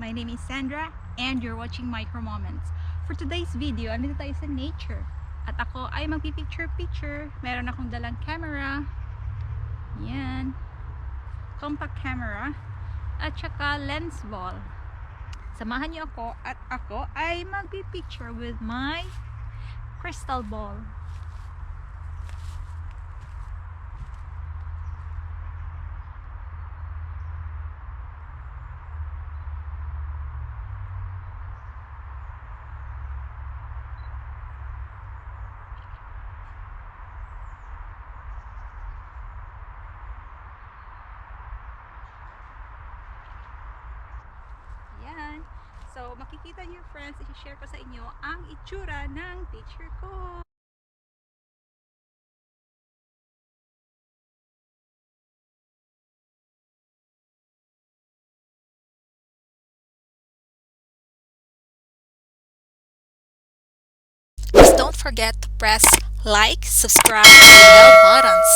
My name is Sandra and you're watching Micro Moments. For today's video, andito tayo sa nature. At ako ay magpipicture-picture. Meron akong dalang camera. Yan. Compact camera. At saka lens ball. Samahan niyo ako at ako ay magpipicture with my crystal ball. Yan. So, makikita niyo friends, i-share ko sa inyo ang itsura ng picture ko. Please don't forget to press like, subscribe, and bell buttons.